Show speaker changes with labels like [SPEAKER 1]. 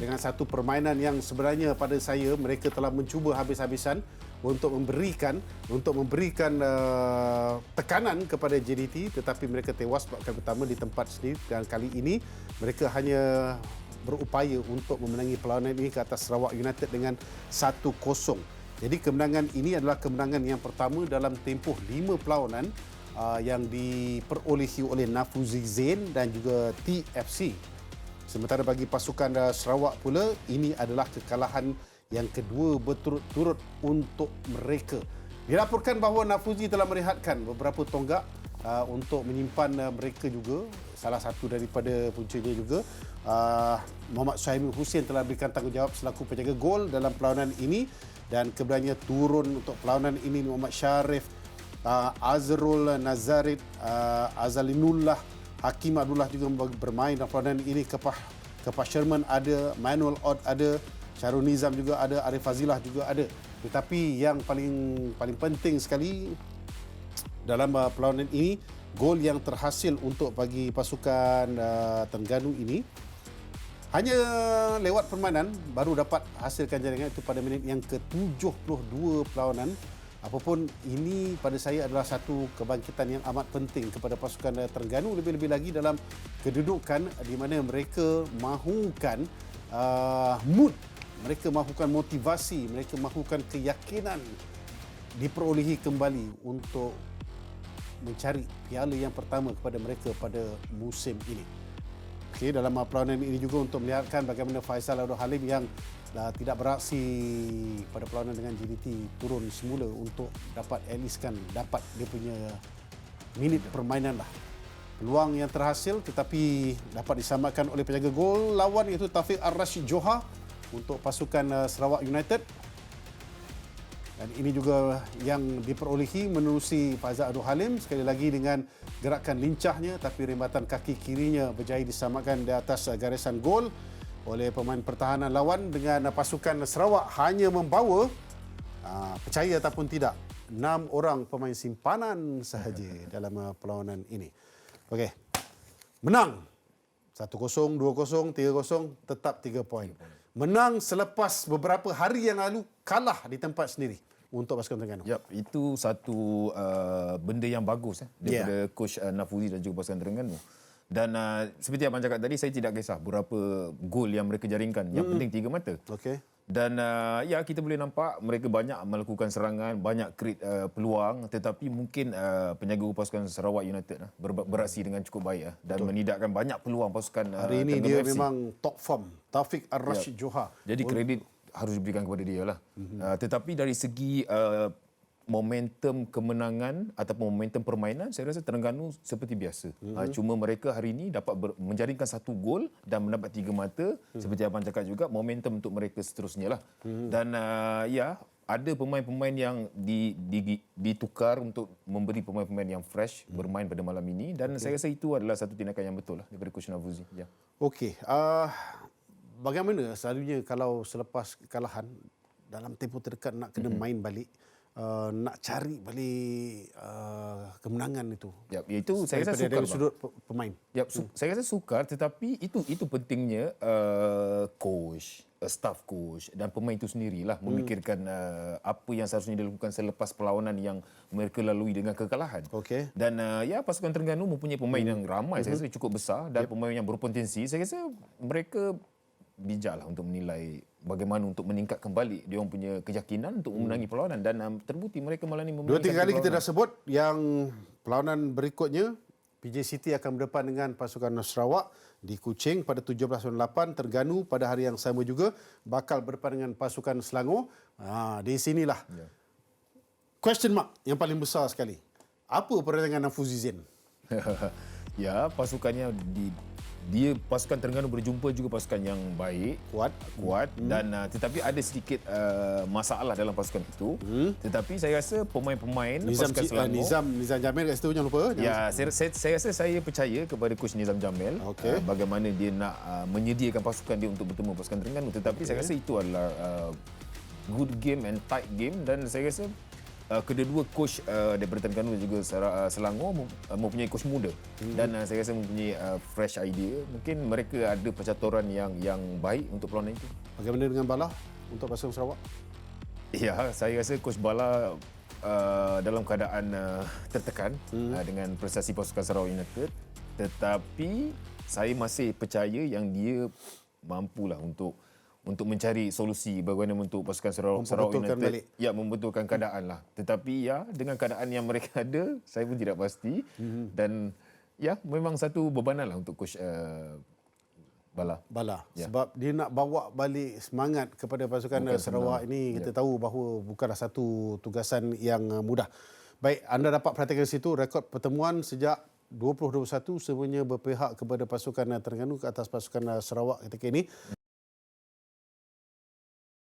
[SPEAKER 1] dengan satu permainan yang sebenarnya pada saya mereka telah mencuba habis-habisan untuk memberikan tekanan kepada JDT, tetapi mereka tewas babak pertama di tempat sendiri, dan kali ini mereka hanya berupaya untuk memenangi perlawanan ini ke atas Sarawak United dengan 1-0. Jadi kemenangan ini adalah kemenangan yang pertama dalam tempoh 5 perlawanan yang diperolehi oleh Nafuzi Zain dan juga TFC. Sementara bagi pasukan Sarawak pula, ini adalah kekalahan yang kedua berturut-turut untuk mereka. Dilaporkan bahawa Nafuzi telah merehatkan beberapa tonggak untuk menyimpan mereka juga. Salah satu daripada puncanya juga, Muhammad Suhaimi Hussein telah berikan tanggungjawab selaku penjaga gol dalam perlawanan ini, dan keberanian turun untuk perlawanan ini Muhammad Sharif, Azrul Nazarid, Azalinullah, Hakim Abdullah juga bermain dalam perlawanan ini. Kepah Sherman ada, Manuel Odd ada, Syarul Nizam juga ada, Arif Fazilah juga ada. Tetapi yang paling penting sekali dalam perlawanan ini, gol yang terhasil untuk bagi pasukan Terengganu ini hanya lewat permainan baru dapat hasilkan jaringan itu pada minit yang ke-72 perlawanan. Apapun ini pada saya adalah satu kebangkitan yang amat penting kepada pasukan Terengganu, lebih-lebih lagi dalam kedudukan di mana mereka mahukan mood, mereka mahukan motivasi, mereka mahukan keyakinan diperolehi kembali untuk mencari piala yang pertama kepada mereka pada musim ini. Okey, dalam perlawanan ini juga untuk melihatkan bagaimana Faisal Abdul Halim yang tidak beraksi pada perlawanan dengan JDT turun semula untuk dapat dapat dia punya minit permainan lah. Peluang yang terhasil tetapi dapat disamakan oleh penjaga gol lawan, iaitu Taufik Ar-Rashid Johar untuk pasukan Sarawak United. Dan ini juga yang diperolehi menerusi Faizal Abdul Halim, sekali lagi dengan gerakan lincahnya, tapi rembatan kaki kirinya berjaya disamakan di atas garisan gol oleh pemain pertahanan lawan, dengan pasukan Sarawak hanya membawa, percaya ataupun tidak, 6 orang pemain simpanan sahaja dalam perlawanan ini. Okey, menang 1-0, 2-0, 3-0, tetap 3 poin. Menang selepas beberapa hari yang lalu kalah di tempat sendiri untuk pasukan Terengganu.
[SPEAKER 2] Yap, itu satu benda yang bagus daripada coach Nafuzi dan juga pasukan Terengganu. Dan seperti abang cakap tadi, saya tidak kisah berapa gol yang mereka jaringkan. Yang penting 3 mata.
[SPEAKER 1] Okey.
[SPEAKER 2] Dan kita boleh nampak mereka banyak melakukan serangan, banyak create peluang, tetapi mungkin penjaga pasukan Sarawak United beraksi dengan cukup baik dan menidakkan banyak peluang pasukan
[SPEAKER 1] hari ini dia FC. Memang top form, Taufik Ar-Rashid Johar.
[SPEAKER 2] Jadi kredit harus diberikan kepada dia lah. Tetapi dari segi momentum kemenangan ataupun momentum permainan, saya rasa Terengganu seperti biasa. Cuma mereka hari ini dapat menjaringkan 1 gol dan mendapat 3 mata. Seperti abang cakap juga, momentum untuk mereka seterusnya lah. Dan ada pemain-pemain yang ditukar untuk memberi pemain-pemain yang fresh bermain pada malam ini, dan saya rasa itu adalah satu tindakan yang betul lah daripada Coach Nafuzi. Ya.
[SPEAKER 1] Okey, bagaimana selalunya kalau selepas kekalahan dalam tempoh terdekat nak kena main balik, nak cari balik kemenangan itu?
[SPEAKER 2] Ya, itu saya rasa sukar
[SPEAKER 1] dari sudut pemain.
[SPEAKER 2] Ya, saya rasa sukar, tetapi itu pentingnya coach, staff coach dan pemain itu sendirilah memikirkan apa yang seharusnya dilakukan selepas perlawanan yang mereka lalui dengan kekalahan.
[SPEAKER 1] Okey.
[SPEAKER 2] Dan pasukan Terengganu mempunyai pemain yang ramai, saya rasa cukup besar, dan pemain yang berpotensi. Saya rasa mereka bijaklah untuk menilai bagaimana untuk meningkat kembali dia orang punya keyakinan untuk memenangi perlawanan, dan terbukti mereka malam ini memenangkan.
[SPEAKER 1] 2-3 kali kita dah sebut yang perlawanan berikutnya PJ City akan berdepan dengan pasukan Sarawak di Kuching pada 17.8. Terengganu pada hari yang sama juga bakal berdepan dengan pasukan Selangor. Di sinilah question mark yang paling besar sekali. Apa perdagangan Nafuzi Zain?
[SPEAKER 2] Ya, pasukannya dia pasukan Terengganu berjumpa juga pasukan yang baik, kuat dan tetapi ada sedikit masalah dalam pasukan itu. Tetapi saya rasa pemain-pemain pasukan Selangor,
[SPEAKER 1] Nizam Jamil kat situ jangan lupa.
[SPEAKER 2] Ya, saya rasa saya percaya kepada coach Nizam Jamil bagaimana dia nak menyediakan pasukan dia untuk bertemu pasukan Terengganu, tetapi saya rasa itu adalah good game and tight game, dan saya rasa kedua-dua coach daripada Terengganu juga Selangor mempunyai coach muda dan saya rasa mempunyai fresh idea. Mungkin mereka ada percaturan yang baik untuk perlawanan itu.
[SPEAKER 1] Bagaimana dengan Bala untuk pasukan Sarawak?
[SPEAKER 2] Ya, saya rasa coach Bala dalam keadaan tertekan dengan prestasi pasukan Sarawak United, tetapi saya masih percaya yang dia mampulah untuk mencari solusi bagaimana untuk pasukan Sarawak United
[SPEAKER 1] balik.
[SPEAKER 2] Ya, membetulkan keadaan lah. Tetapi ya, dengan keadaan yang mereka ada, saya pun tidak pasti. Dan ya, memang satu bebanan lah untuk coach Bala.
[SPEAKER 1] Ya. Sebab dia nak bawa balik semangat kepada pasukan Sarawak ini. Kita tahu bahawa bukanlah satu tugasan yang mudah. Baik, anda dapat perhatikan situ rekod pertemuan sejak 2021 semuanya berpihak kepada pasukan Terengganu ke atas pasukan Sarawak ketika ini.